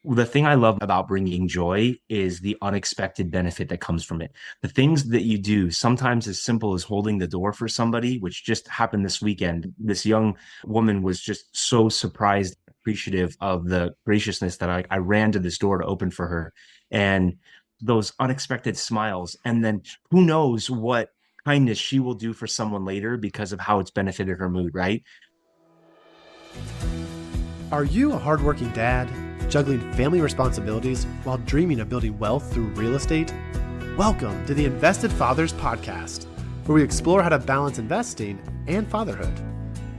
The thing I love about bringing joy is the unexpected benefit that comes from it. The things that you do, sometimes as simple as holding the door for somebody, which just happened this weekend. This young woman was just so surprised, appreciative of the graciousness that I ran to this door to open for her. And those unexpected smiles. And then who knows what kindness she will do for someone later because of how it's benefited her mood, right? Are you a hardworking dad, juggling family responsibilities while dreaming of building wealth through real estate? Welcome to the Invested Fathers Podcast, where we explore how to balance investing and fatherhood.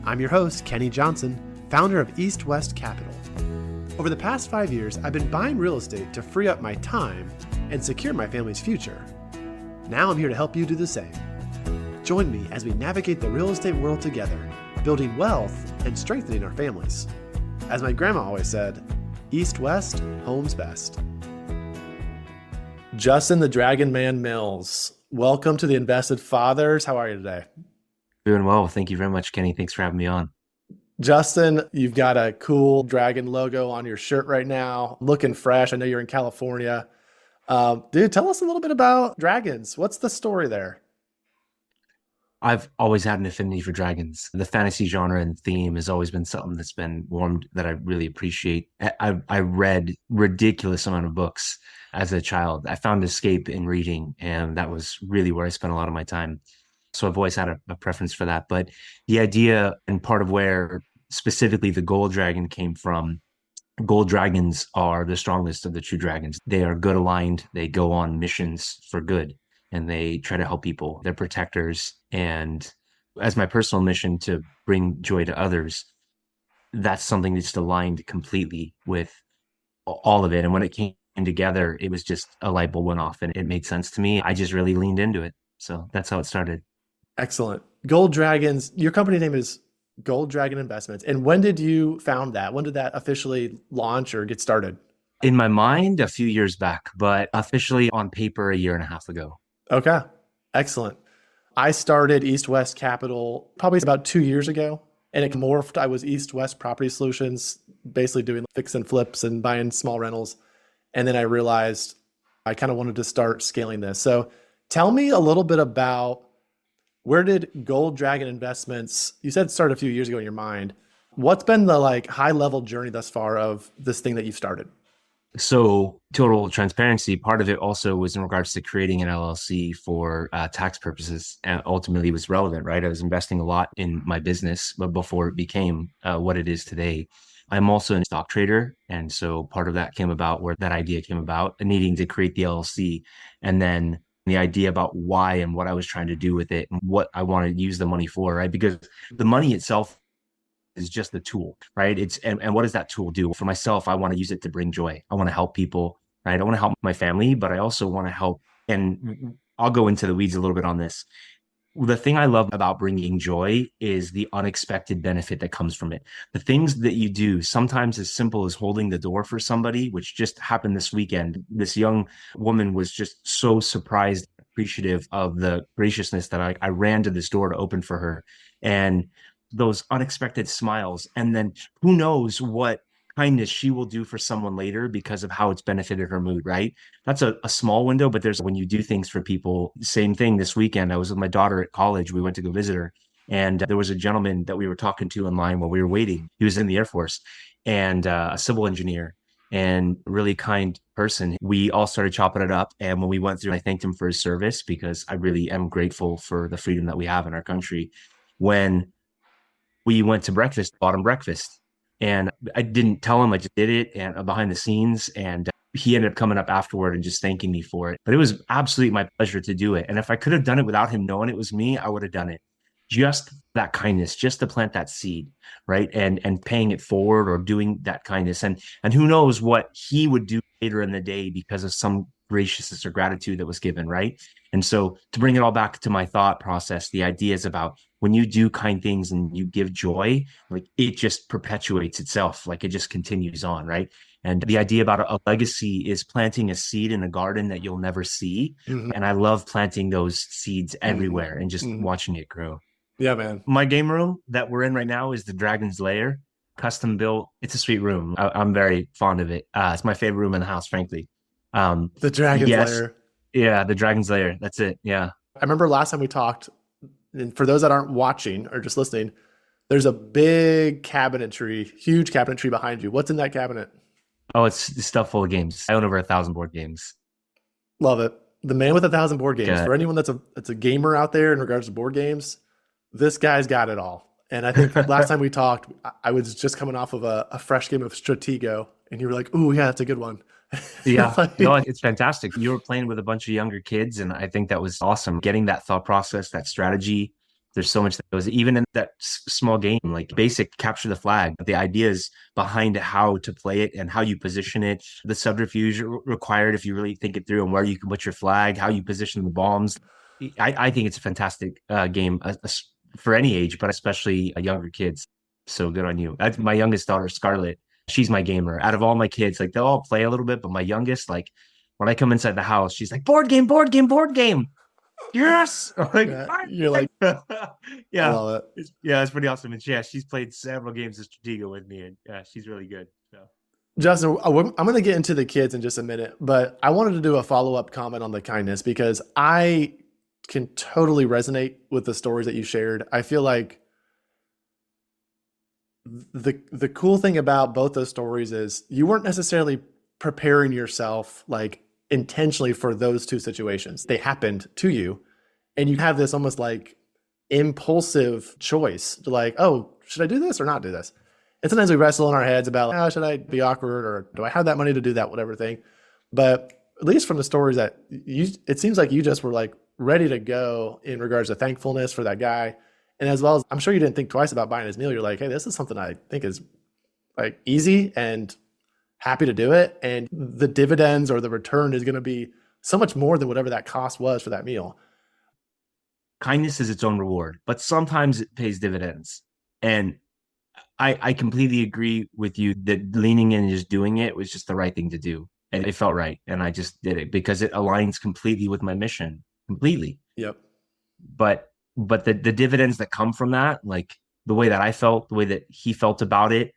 I'm your host, Kenny Johnson, founder of East West Capital. Over the past 5 years, I've been buying real estate to free up my time and secure my family's future. Now I'm here to help you do the same. Join me as we navigate the real estate world together, building wealth and strengthening our families. As my grandma always said, East West, home's best. Justin the Dragon Man Mills, welcome to the Invested Fathers. How are you today? Doing well. Thank you very much, Kenny. Thanks for having me on. Justin, you've got a cool dragon logo on your shirt right now, looking fresh. I know you're in California. Dude, tell us a little bit about dragons. What's the story there? I've always had an affinity for dragons. The fantasy genre and theme has always been something that's been warmed that I really appreciate. I read ridiculous amount of books as a child. I found escape in reading, and that was really where I spent a lot of my time. So I've always had a preference for that. But the idea and part of where specifically the gold dragon came from, gold dragons are the strongest of the true dragons. They are good aligned. They go on missions for good and they try to help people. They're protectors. And as my personal mission to bring joy to others, that's something that's aligned completely with all of it. And when it came together, it was just a light bulb went off and it made sense to me. I just really leaned into it. So that's how it started. Excellent. Gold Dragons, your company name is Gold Dragon Investments. And when did you found that? When did that officially launch or get started? In my mind, a few years back, but officially on paper a year and a half ago. Okay. Excellent. I started East West Capital probably about 2 years ago, and it morphed. I was East West Property Solutions, basically doing fix and flips and buying small rentals. And then I realized I kind of wanted to start scaling this. So tell me a little bit about, where did Gold Dragon Investments, you said it started a few years ago in your mind. What's been the high level journey thus far of this thing that you've started? So total transparency, part of it also was in regards to creating an LLC for tax purposes, and ultimately was relevant, right? I was investing a lot in my business, but before it became what it is today. I'm also a stock trader. And so part of that came about where that idea came about, needing to create the LLC. And then the idea about why and what I was trying to do with it and what I wanted to use the money for, right? Because the money itself is just the tool, right? And what does that tool do? For myself, I want to use it to bring joy. I want to help people, right? I want to help my family, but I also want to help. And I'll go into the weeds a little bit on this. The thing I love about bringing joy is the unexpected benefit that comes from it. The things that you do, sometimes as simple as holding the door for somebody, which just happened this weekend. This young woman was just so surprised, appreciative of the graciousness that I ran to this door to open for her. And those unexpected smiles. And then who knows what kindness she will do for someone later because of how it's benefited her mood, right? That's a small window, but there's when you do things for people. Same thing this weekend. I was with my daughter at college. We went to go visit her. And there was a gentleman that we were talking to in line while we were waiting. He was in the Air Force and a civil engineer and really kind person. We all started chopping it up. And when we went through, I thanked him for his service because I really am grateful for the freedom that we have in our country. When we went to breakfast, bought him breakfast. And I didn't tell him, I just did it and behind the scenes. And he ended up coming up afterward and just thanking me for it. But it was absolutely my pleasure to do it. And if I could have done it without him knowing it was me, I would have done it. Just that kindness, just to plant that seed, right? And paying it forward or doing that kindness. And who knows what he would do later in the day because of some graciousness or gratitude that was given, right? And so to bring it all back to my thought process, the idea is about when you do kind things and you give joy, like it just perpetuates itself, like it just continues on, right? And the idea about a legacy is planting a seed in a garden that you'll never see. Mm-hmm. And I love planting those seeds everywhere and just Mm-hmm. watching it grow. Yeah, man. My game room that we're in right now is the Dragon's Lair. custom built. It's a sweet room. I'm very fond of it. It's my favorite room in the house, frankly. The Dragon's Yes, Lair. yeah, the Dragon's Lair. That's it. Yeah. I remember last time we talked, and for those that aren't watching or just listening, there's a big cabinetry, huge cabinetry behind you. What's in that cabinet? Oh, it's stuff full of games. I own over 1,000 board games. Love it. The man with 1,000 board games. Uh, For anyone that's a gamer out there in regards to board games, this guy's got it all. And I think last time we talked, I was just coming off of a fresh game of Stratego, and you were like, "Ooh, yeah, that's a good one." Yeah, no, Like, it's fantastic. You were playing with a bunch of younger kids, and I think that was awesome. Getting that thought process, that strategy. There's so much that goes even in that small game, like basic capture the flag. The ideas behind how to play it and how you position it, the subterfuge required if you really think it through, and where you can put your flag, how you position the bombs. I think it's a fantastic game for any age, but especially younger kids. So good on you. That's my youngest daughter, Scarlett. She's my gamer. Out of all my kids, like they'll all play a little bit, but my youngest, like when I come inside the house, she's like, board game, board game, board game. Yes. I'm like, yeah, you're like, I yeah. love it. Yeah, it's pretty awesome. And yeah, she's played several games of Stratego with me, and yeah, she's really good. So Justin, I'm going to get into the kids in just a minute, but I wanted to do a follow-up comment on the kindness because I can totally resonate with the stories that you shared. I feel like the cool thing about both those stories is you weren't necessarily preparing yourself like intentionally for those two situations. They happened to you, and you have this almost like impulsive choice to like, oh, should I do this or not do this? And sometimes we wrestle in our heads about, like, oh, should I be awkward or do I have that money to do that, whatever thing. But at least from the stories that you, it seems like you just were like ready to go in regards to thankfulness for that guy. And as well as I'm sure you didn't think twice about buying his meal. You're like, hey, this is something I think is like easy and happy to do it. And the dividends or the return is going to be so much more than whatever that cost was for that meal. kindness is its own reward, but sometimes it pays dividends. And I completely agree with you that leaning in and just doing it was just the right thing to do. And it felt right. And I just did it because it aligns completely with my mission, completely. Yep. But the dividends that come from that, like the way that I felt, the way that he felt about it,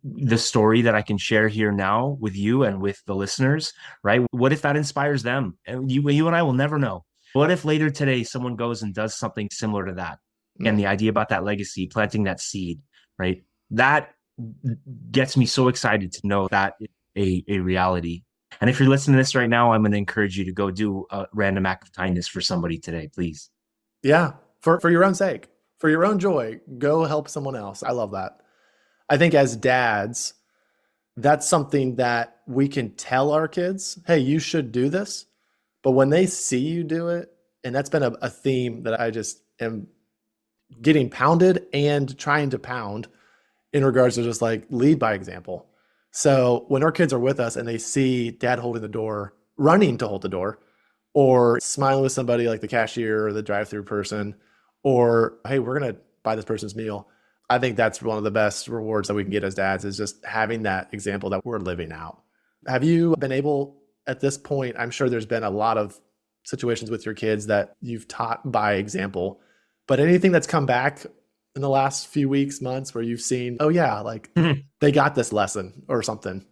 the story that I can share here now with you and with the listeners, right? What if that inspires them? And you and I will never know. What if later today someone goes and does something similar to that? And the idea about that legacy, planting that seed, right? That gets me so excited to know that a reality. And if you're listening to this right now, I'm going to encourage you to go do a random act of kindness for somebody today, please. Yeah. For your own sake, for your own joy, go help someone else. I love that. I think as dads, that's something that we can tell our kids, hey, you should do this. But when they see you do it, and that's been a theme that I just am getting pounded and trying to pound in regards to just like lead by example. So when our kids are with us and they see dad holding the door, running to hold the door, or smiling with somebody like the cashier or the drive-through person, or hey, we're going to buy this person's meal. I think that's one of the best rewards that we can get as dads is just having that example that we're living out. Have you been able at this point, I'm sure there's been a lot of situations with your kids that you've taught by example, but anything that's come back in the last few weeks, months where you've seen, oh yeah, like they got this lesson or something?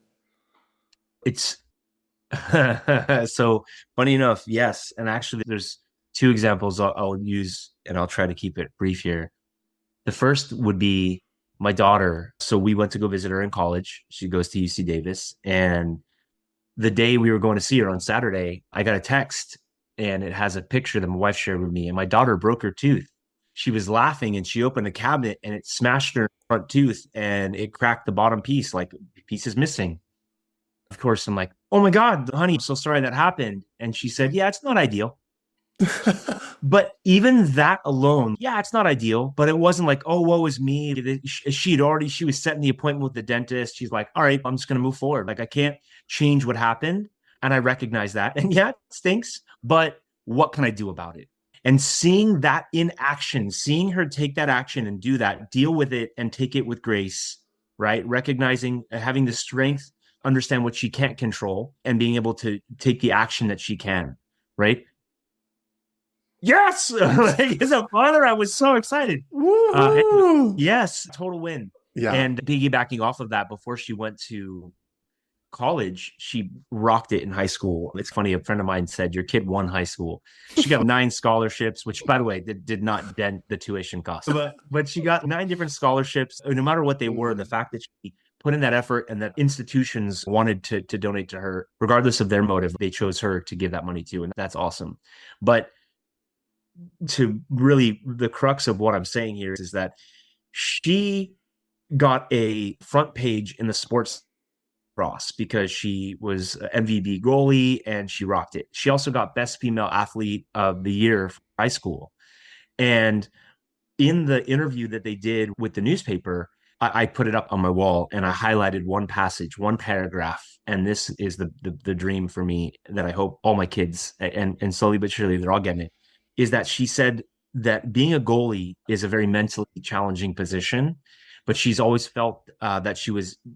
It's so funny enough. Yes. And actually, there's two examples I'll use, and I'll try to keep it brief here. The first would be my daughter. So we went to go visit her in college. She goes to UC Davis. And the day we were going to see her on Saturday, I got a text and it has a picture that my wife shared with me. And my daughter broke her tooth. She was laughing and she opened a cabinet and it smashed her front tooth and it cracked the bottom piece, like the piece is missing. Of course, I'm like, oh my God, honey, I'm so sorry that happened. And she said, yeah, it's not ideal. But even that alone, yeah, it's not ideal, but it wasn't like, oh, woe is me. She was setting the appointment with the dentist. She's like, all right, I'm just going to move forward. Like, I can't change what happened. And I recognize that. And yeah, it stinks, but what can I do about it? And seeing that in action, seeing her take that action and do that, deal with it and take it with grace, right? Recognizing, having the strength, understand what she can't control and being able to take the action that she can, right? Yes. Like, as a father, I was so excited. Woo! Yes, total win. Yeah. And piggybacking off of that, before she went to college, she rocked it in high school. It's funny, a friend of mine said, your kid won high school. She got 9 scholarships, which, by the way, did not dent the tuition cost. But she got 9 different scholarships. No matter what they were, the fact that she put in that effort and that institutions wanted to donate to her, regardless of their motive, they chose her to give that money to. And that's awesome. But to really, the crux of what I'm saying here is that she got a front page in the sports cross because she was MVP goalie and she rocked it. She also got best female athlete of the year for high school. And in the interview that they did with the newspaper, I put it up on my wall and I highlighted one passage, one paragraph. And this is the dream for me that I hope all my kids, and slowly but surely they're all getting it, is that she said that being a goalie is a very mentally challenging position, but she's always felt that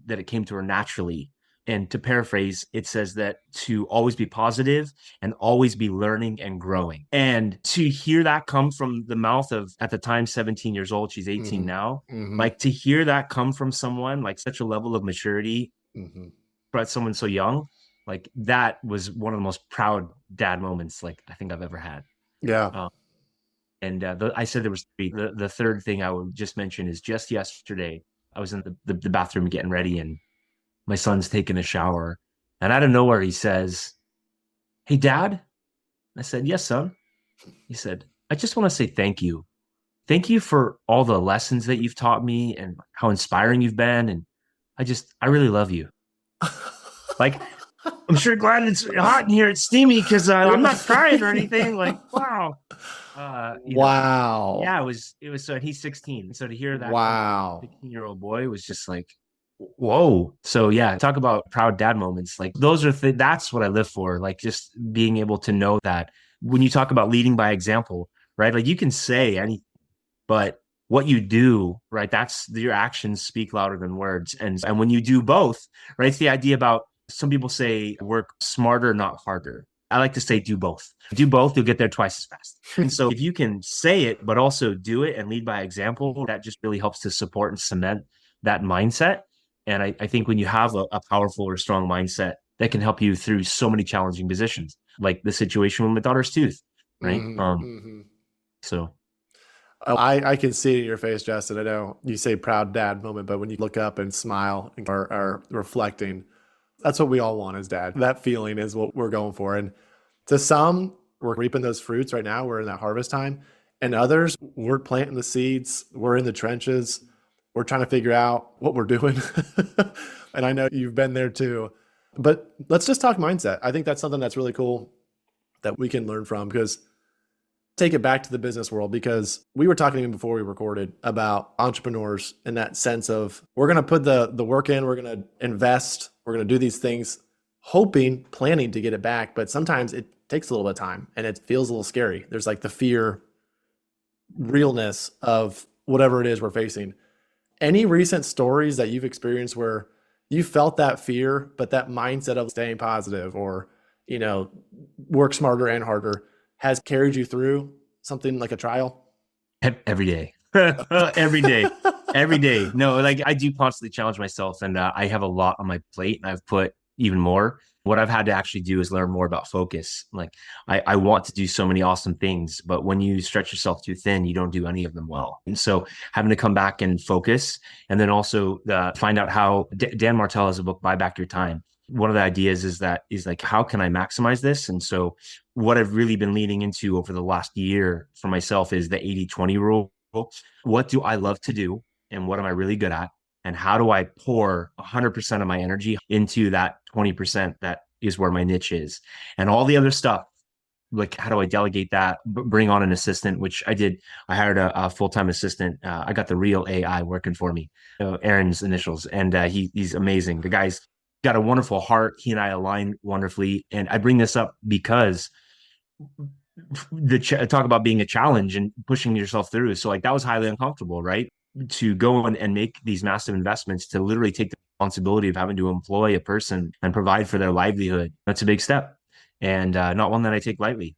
it came to her naturally. And to paraphrase, it says that to always be positive and always be learning and growing. And to hear that come from the mouth of, at the time, 17 years old, she's 18 now, like to hear that come from someone like such a level of maturity, but someone so young, like that was one of the most proud dad moments like I think I've ever had. Yeah. I said there was three. The third thing I would just mention is just yesterday, I was in the bathroom getting ready and my son's taking a shower. And out of nowhere, he says, "Hey, Dad." I said, "Yes, son." He said, "I just want to say thank you. Thank you for all the lessons that you've taught me and how inspiring you've been. And I really love you." Like, I'm sure glad it's hot in here. It's steamy because I'm not crying or anything. Like, wow. Wow. Yeah, it was so he's 16. So to hear that, wow, 16-year-old boy was just like, whoa. So yeah, talk about proud dad moments. Like those are that's what I live for. Like just being able to know that when you talk about leading by example, right? Like you can say anything, but what you do, right? That's your actions speak louder than words. And when you do both, right? It's the idea about some people say work smarter, not harder. I like to say do both. Do both, you'll get there twice as fast. And so if you can say it, but also do it and lead by example, that just really helps to support and cement that mindset. And I think when you have a powerful or strong mindset, that can help you through so many challenging positions, like the situation with my daughter's tooth, right? So I can see it in your face, Justin. I know you say proud dad moment, but when you look up and smile and are reflecting, that's what we all want as dad. That feeling is what we're going for. And to some, we're reaping those fruits right now. We're in that harvest time. And others, we're planting the seeds. We're in the trenches. We're trying to figure out what we're doing. And I know you've been there too. But let's just talk mindset. I think that's something that's really cool that we can learn from, because take it back to the business world, because we were talking even before we recorded about entrepreneurs in that sense of we're going to put the work in, we're going to invest, we're going to do these things, hoping, planning to get it back. But sometimes it takes a little bit of time and it feels a little scary. There's like the fear, realness of whatever it is we're facing. Any recent stories that you've experienced where you felt that fear, but that mindset of staying positive or, work smarter and harder has carried you through something like a trial? Every day, every day, every day. No, like I do constantly challenge myself, and I have a lot on my plate, and I've put even more. What I've had to actually do is learn more about focus. Like I want to do so many awesome things, but when you stretch yourself too thin, you don't do any of them well. And so having to come back and focus, and then also find out how Dan Martell has a book, Buy Back Your Time. One of the ideas is like, how can I maximize this? And so what I've really been leaning into over the last year for myself is the 80-20 rule. What do I love to do? And what am I really good at? And how do I pour 100% of my energy into that 20% that is where my niche is? And all the other stuff, like how do I delegate that, bring on an assistant, which I did. I hired a full-time assistant. I got the real AI working for me, Aaron's initials. And he's amazing. The guy's got a wonderful heart. He and I align wonderfully. And I bring this up because talk about being a challenge and pushing yourself through. So like that was highly uncomfortable, right? To go and make these massive investments, to literally take the responsibility of having to employ a person and provide for their livelihood. That's a big step, and not one that I take lightly.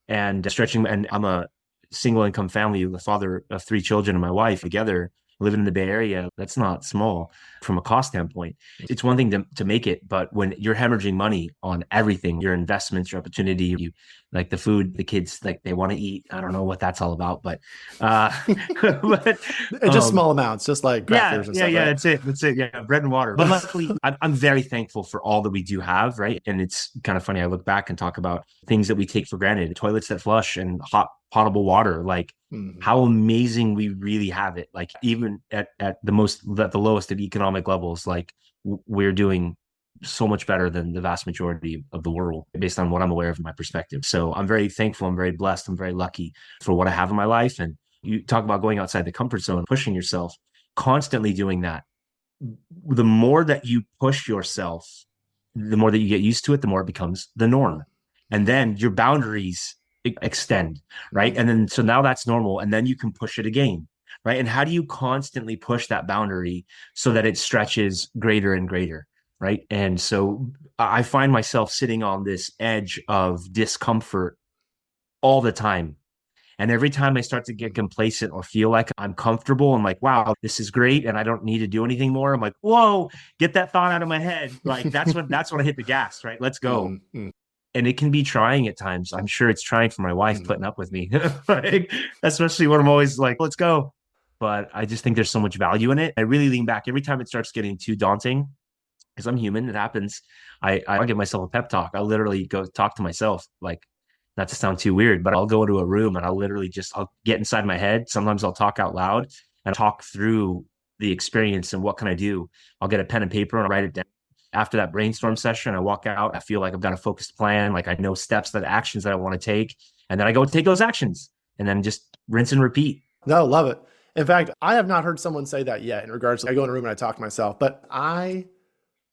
And stretching, and I'm a single income family, the father of 3 children and my wife together. living in the Bay Area, that's not small from a cost standpoint. It's one thing to make it, but when you're hemorrhaging money on everything, your investments, your opportunity, you like the food, the kids, like they want to eat. I don't know what that's all about, but, but, And just small amounts, just like crackers and stuff, yeah. right? That's it. That's it. Yeah, bread and water. But luckily, I'm very thankful for all that we do have, right? And it's kind of funny. I look back and talk about things that we take for granted, toilets that flush and hot potable water, like Mhm. how amazing we really have it. Like even at the lowest of economic levels, like we're doing so much better than the vast majority of the world based on what I'm aware of in my perspective. So I'm very thankful. I'm very blessed. I'm very lucky for what I have in my life. And you talk about going outside the comfort zone, pushing yourself, constantly doing that. The more that you push yourself, the more that you get used to it, the more it becomes the norm. And then your boundaries extend, right? Mhm. And then so now that's normal. And then you can push it again, right? And how do you constantly push that boundary so that it stretches greater and greater, right? And so I find myself sitting on this edge of discomfort all the time. And every time I start to get complacent or feel like I'm comfortable, I'm like, wow, this is great. And I don't need to do anything more. I'm like, whoa, get that thought out of my head. Like that's when I hit the gas, right? Let's go. Mhm. And it can be trying at times. I'm sure it's trying for my wife Mhm. putting up with me, like, especially when I'm always like, let's go. But I just think there's so much value in it. I really lean back every time it starts getting too daunting because I'm human. It happens. I give myself a pep talk. I literally go talk to myself, like not to sound too weird, but I'll go into a room and I'll get inside my head. Sometimes I'll talk out loud and talk through the experience and what can I do. I'll get a pen and paper and I'll write it down. After that brainstorm session, I walk out. I feel like I've got a focused plan. Like I know steps, that actions that I want to take, and then I go take those actions, and then just rinse and repeat. No, love it. In fact, I have not heard someone say that yet in regards to I go in a room and I talk to myself, but I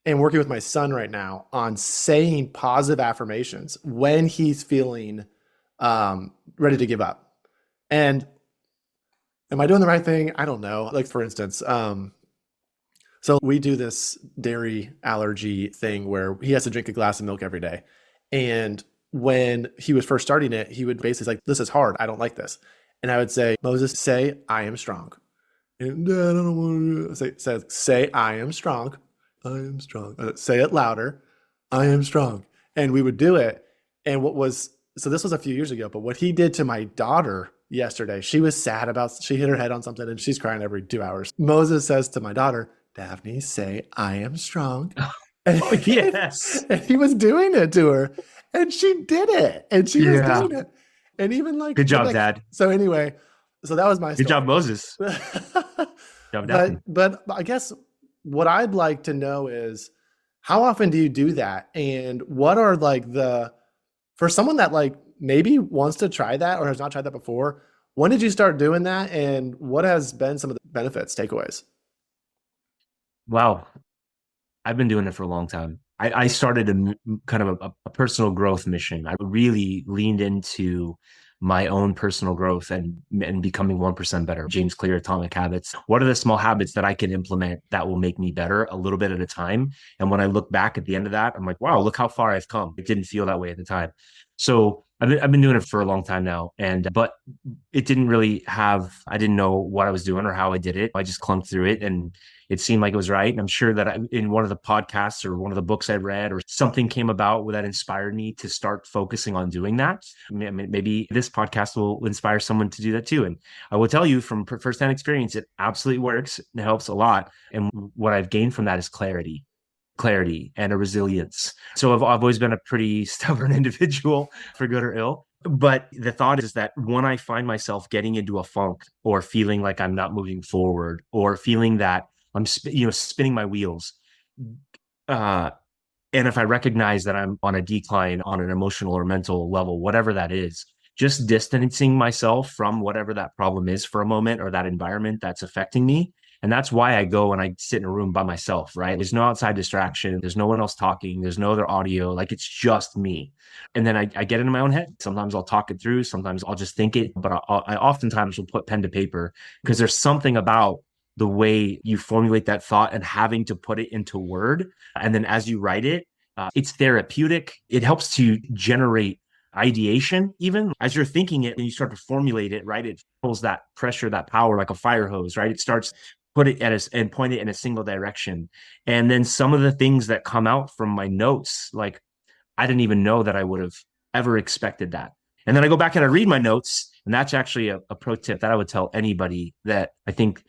am working with my son right now on saying positive affirmations when he's feeling ready to give up. And am I doing the right thing? I don't know. Like for instance, so we do this dairy allergy thing where he has to drink a glass of milk every day. And when he was first starting it, he would basically say, like, this is hard. I don't like this. And I would say, Moses, say, I am strong. And I don't want to say, I am strong. I am strong. Say it louder. I am strong. And we would do it. And so this was a few years ago, but what he did to my daughter yesterday, she was sad she hit her head on something and she's crying every 2 hours. Moses says to my daughter, Daphne, say, I am strong. And, Oh, yes. and he was doing it to her and she did it. And she was Yeah. doing it. And even like, Good the job, next, Dad. so anyway, so that was my Good job, story. Moses. Good job, Daphne. But I guess what I'd like to know is how often do you do that? And what are like for someone that like maybe wants to try that or has not tried that before, when did you start doing that? And what has been some of the benefits, takeaways? Wow. I've been doing it for a long time. I started kind of a personal growth mission. I really leaned into my own personal growth and becoming 1% better. James Clear, Atomic Habits. What are the small habits that I can implement that will make me better a little bit at a time? And when I look back at the end of that, I'm like, wow, look how far I've come. It didn't feel that way at the time. So I've been doing it for a long time now. But it didn't really I didn't know what I was doing or how I did it. I just clunked through it and it seemed like it was right. And I'm sure that in one of the podcasts or one of the books I read or something came about that inspired me to start focusing on doing that. Maybe this podcast will inspire someone to do that too. And I will tell you from firsthand experience, it absolutely works. It helps a lot. And what I've gained from that is clarity and a resilience. So I've always been a pretty stubborn individual for good or ill. But the thought is that when I find myself getting into a funk or feeling like I'm not moving forward or feeling that I'm spinning my wheels, uh, and if I recognize that I'm on a decline on an emotional or mental level, whatever that is, just distancing myself from whatever that problem is for a moment or that environment that's affecting me. And that's why I go and I sit in a room by myself, right? There's no outside distraction. There's no one else talking. There's no other audio. Like it's just me. And then I get into my own head. Sometimes I'll talk it through. Sometimes I'll just think it, but I oftentimes will put pen to paper because there's something about the way you formulate that thought and having to put it into word. And then as you write it, it's therapeutic. It helps to generate ideation, even as you're thinking it and you start to formulate it, right? It pulls that pressure, that power like a fire hose, right? It starts put it at us and point it in a single direction. And then some of the things that come out from my notes, like I didn't even know that I would have ever expected that. And then I go back and I read my notes, and that's actually a pro tip that I would tell anybody that I think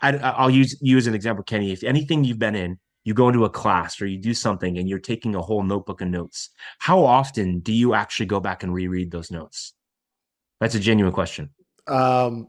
I'll use you as an example, Kenny. If anything you've been in, you go into a class or you do something and you're taking a whole notebook of notes, how often do you actually go back and reread those notes? That's a genuine question. Um,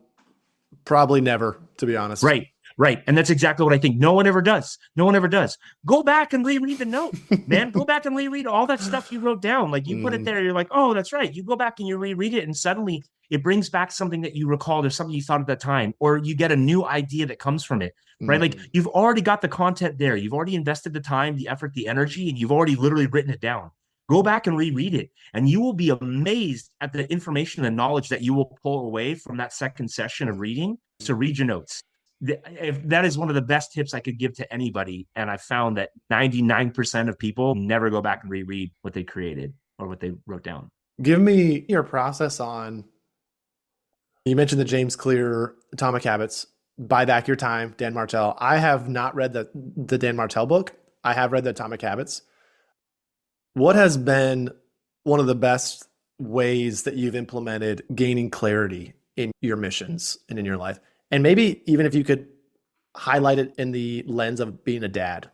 Probably never, to be honest. Right. Right. And that's exactly what I think. No one ever does. No one ever does. Go back and reread the note, man. Go back and reread all that stuff you wrote down. Like you put it there, you're like, oh, that's right. You go back and you reread it, and suddenly it brings back something that you recalled or something you thought at that time, or you get a new idea that comes from it, right? Like you've already got the content there. You've already invested the time, the effort, the energy, and you've already literally written it down. Go back and reread it, and you will be amazed at the information and knowledge that you will pull away from that second session of reading. So read your notes. If that is one of the best tips I could give to anybody. And I found that 99% of people never go back and reread what they created or what they wrote down. Give me your process on, you mentioned the James Clear Atomic Habits, Buy Back Your Time, Dan Martell. I have not read the Dan Martell book. I have read the Atomic Habits. What has been one of the best ways that you've implemented gaining clarity in your missions and in your life? And maybe even if you could highlight it in the lens of being a dad.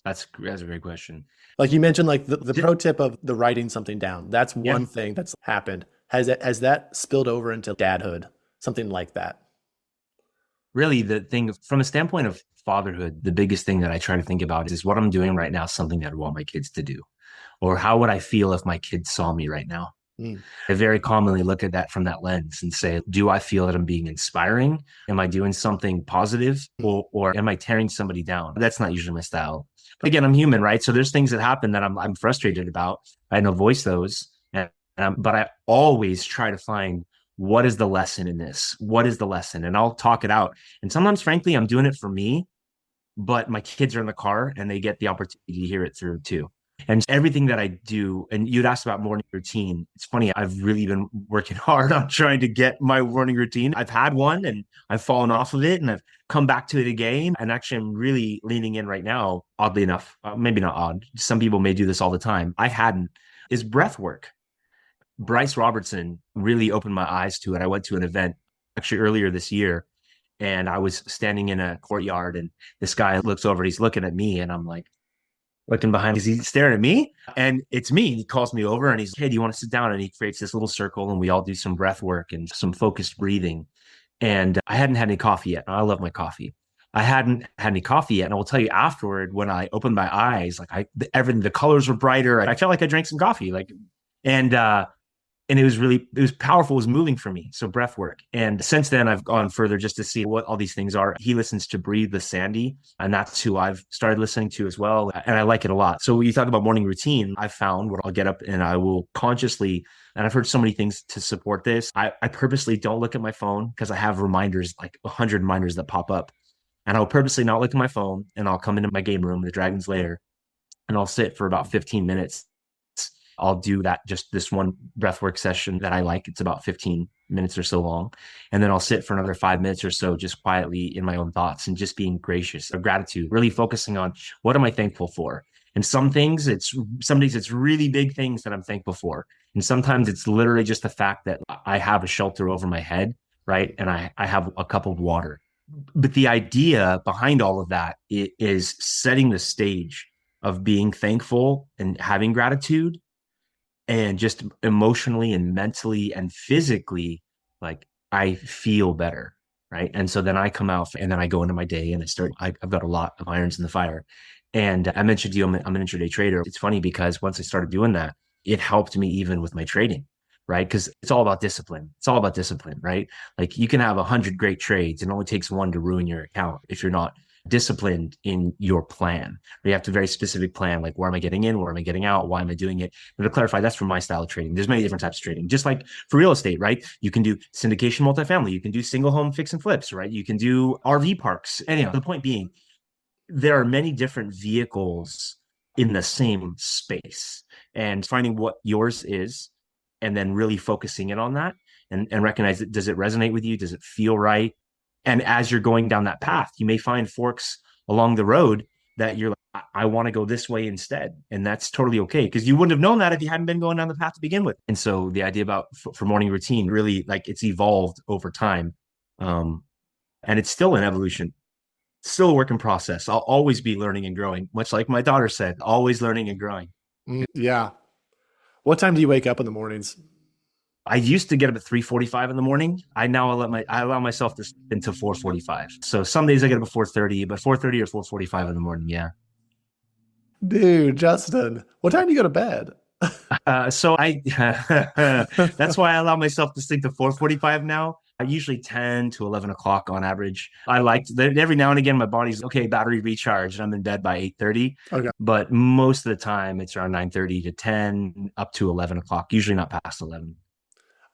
That's a great question. Like you mentioned, like the pro tip of the writing something down. That's one thing that's happened. Has that spilled over into dadhood? Something like that? Really, the thing from a standpoint of fatherhood, the biggest thing that I try to think about is what I'm doing right now, something that I want my kids to do, or how would I feel if my kids saw me right now? I very commonly look at that from that lens and say, do I feel that I'm being inspiring? Am I doing something positive, or am I tearing somebody down? That's not usually my style. But again, I'm human, right? So there's things that happen that I'm frustrated about. I don't voice those, but I always try to find what is the lesson in this? What is the lesson? And I'll talk it out. And sometimes, frankly, I'm doing it for me, but my kids are in the car and they get the opportunity to hear it through too. And everything that I do, and you'd asked about morning routine. It's funny, I've really been working hard on trying to get my morning routine. I've had one and I've fallen off of it and I've come back to it again. And actually, I'm really leaning in right now, oddly enough, maybe not odd. Some people may do this all the time. I hadn't, is breath work. Bryce Robertson really opened my eyes to it. I went to an event actually earlier this year and I was standing in a courtyard and this guy looks over, he's looking at me and I'm like, looking behind, is he staring at me? And it's me. He calls me over and he's, hey, do you want to sit down? And he creates this little circle and we all do some breath work and some focused breathing. And I hadn't had any coffee yet. I love my coffee. I hadn't had any coffee yet. And I will tell you afterward, when I opened my eyes, like everything, the colors were brighter. I felt like I drank some coffee, and it was powerful, it was moving for me. So breath work. And since then I've gone further just to see what all these things are. He listens to Breathe with Sandy, and that's who I've started listening to as well. And I like it a lot. So when you talk about morning routine, I've found where I'll get up and I will consciously, and I've heard so many things to support this. I purposely don't look at my phone because I have reminders, like 100 reminders that pop up. And I'll purposely not look at my phone and I'll come into my game room, the Dragon's Lair, and I'll sit for about 15 minutes. I'll do that, just this one breathwork session that I like. It's about 15 minutes or so long. And then I'll sit for another 5 minutes or so, just quietly in my own thoughts and just being gracious of gratitude, really focusing on what am I thankful for? And some days it's really big things that I'm thankful for. And sometimes it's literally just the fact that I have a shelter over my head, right? And I have a cup of water. But the idea behind all of that is setting the stage of being thankful and having gratitude, and just emotionally and mentally and physically, like I feel better. Right. And so then I come out and then I go into my day and I've got a lot of irons in the fire. And I mentioned to you, I'm an intraday trader. It's funny because once I started doing that, it helped me even with my trading. Right. Because it's all about discipline. It's all about discipline. Right. Like you can have 100 great trades. It only takes one to ruin your account if you're not disciplined in your plan. You have to very specific plan, like where am I getting in, where am I getting out, why am I doing it? And to clarify, that's for my style of trading. There's many different types of trading, just like for real estate, right? You can do syndication multifamily, you can do single home fix and flips, right? You can do RV parks. Anyhow, the point being, there are many different vehicles in the same space and finding what yours is and then really focusing in on that and recognize it. Does it resonate with you? Does it feel right? And as you're going down that path, you may find forks along the road that you're like, I want to go this way instead. And that's totally okay. Because you wouldn't have known that if you hadn't been going down the path to begin with. And so the idea about for morning routine really like it's evolved over time. Um, and it's still an evolution, still a work in process. I'll always be learning and growing, much like my daughter said, always learning and growing. Yeah. What time do you wake up in the mornings? I used to get up at 3:45 in the morning. I allow myself to sleep until 4:45. So some days I get up at 4:30, but 4:30 or 4:45 in the morning. Yeah. Dude, Justin, what time do you go to bed? So I that's why I allow myself to sleep to 4:45 now. Usually 10 to 11 o'clock on average. I like every now and again my body's okay, battery recharge, and I'm in bed by 8:30. Okay. But most of the time it's around 9:30 to 10 up to 11 o'clock, usually not past 11.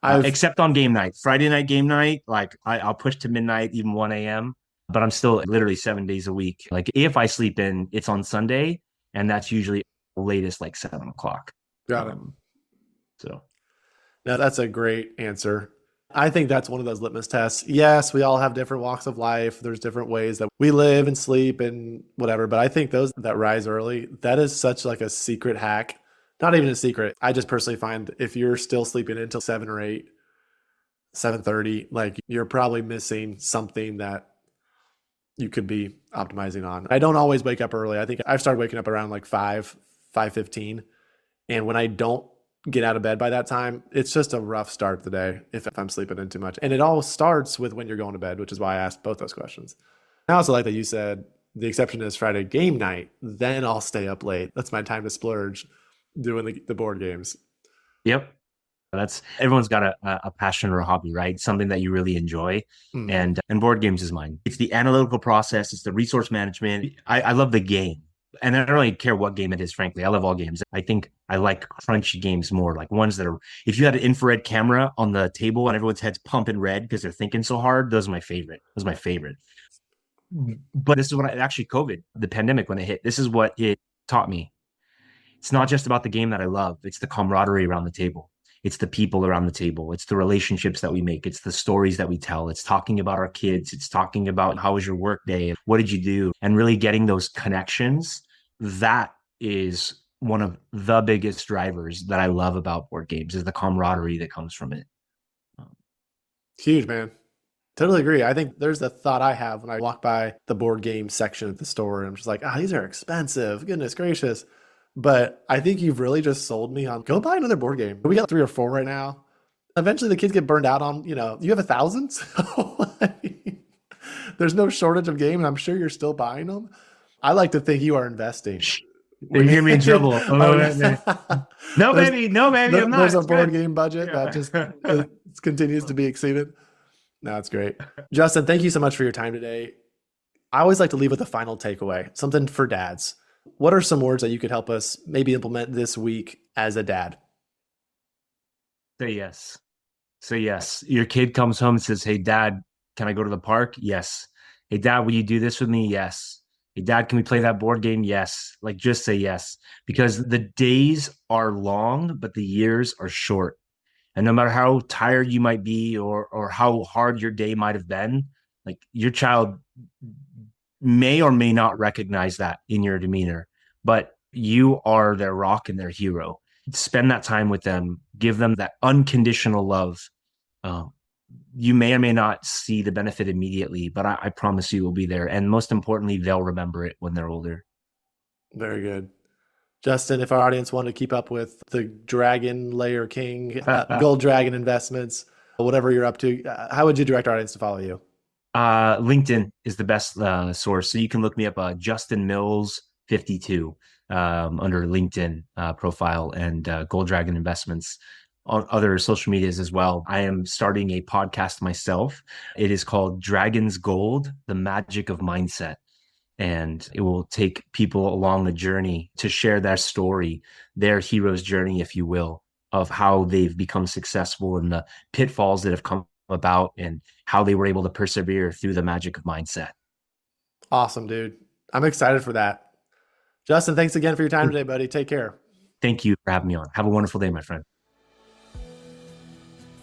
I've Except on game night, Friday night game night, like I'll push to midnight, even 1 a.m. But I'm still literally 7 days a week. Like if I sleep in, it's on Sunday, and that's usually the latest like 7 o'clock. got it. So Now, that's a great answer. I think that's one of those litmus tests. Yes, we all have different walks of life. There's different ways that we live and sleep and whatever. But I think those that rise early, that is such like a secret hack. Not even a secret. I just personally find if you're still sleeping until 7 or 8, 7:30, like you're probably missing something that you could be optimizing on. I don't always wake up early. I think I've started waking up around like 5:15. And when I don't get out of bed by that time, it's just a rough start to the day if I'm sleeping in too much. And it all starts with when you're going to bed, which is why I asked both those questions. I also like that you said the exception is Friday game night, then I'll stay up late. That's my time to splurge doing the board games. yep. That's everyone's got a passion or a hobby, right? Something that you really enjoy. Mm. And board games is mine. It's the analytical process, it's the resource management. I love the game. And I don't really care what game it is, frankly. I love all games. I think I like crunchy games more, like ones that are, if you had an infrared camera on the table and everyone's head's pumping red because they're thinking so hard, those are my favorite. Those are my favorite. But this is what actually COVID, the pandemic, when it hit, this is what it taught me. It's not just about the game that I love. It's the camaraderie around the table. It's the people around the table. It's the relationships that we make. It's the stories that we tell. It's talking about our kids. It's talking about how was your work day? What did you do? And really getting those connections. That is one of the biggest drivers that I love about board games is the camaraderie that comes from it. Huge, man. Totally agree. I think there's a thought I have when I walk by the board game section at the store and I'm just like, these are expensive. Goodness gracious. But I think you've really just sold me on go buy another board game. We got 3 or 4 right now. Eventually the kids get burned out on, you have 1,000. So there's no shortage of game and I'm sure you're still buying them. I like to think you are investing. You hear me in trouble. No, baby. No, baby. I'm not. There's a board game budget that just continues to be exceeded. No, it's great. Justin, thank you so much for your time today. I always like to leave with a final takeaway, something for dads. What are some words that you could help us maybe implement this week as a dad? Say yes. Say yes. Your kid comes home and says, "Hey, Dad, can I go to the park?" Yes. "Hey, Dad, will you do this with me?" Yes. "Hey, Dad, can we play that board game?" Yes. Like just say yes. Because the days are long, but the years are short. And no matter how tired you might be or how hard your day might have been, like your child may or may not recognize that in your demeanor, but you are their rock and their hero. Spend that time with them, give them that unconditional love. You may or may not see the benefit immediately, but I promise you will be there. And most importantly, they'll remember it when they're older. Very good. Justin, if our audience wanted to keep up with the Dragon, Lair King, Gold Dragon investments, whatever you're up to, how would you direct our audience to follow you? LinkedIn is the best source. So you can look me up, Justin Mills 52 under LinkedIn profile and Gold Dragon Investments on other social medias as well. I am starting a podcast myself. It is called Dragon's Gold, The Magic of Mindset. And it will take people along the journey to share their story, their hero's journey, if you will, of how they've become successful and the pitfalls that have come about and how they were able to persevere through the magic of mindset. Awesome, dude. I'm excited for that. Justin, thanks again for your time today, buddy. Take care. Thank you for having me on. Have a wonderful day, my friend.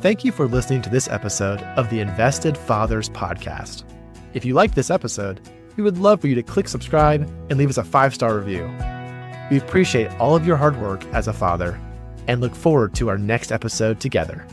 Thank you for listening to this episode of the Invested Fathers podcast. If you liked this episode, we would love for you to click subscribe and leave us a 5-star review. We appreciate all of your hard work as a father and look forward to our next episode together.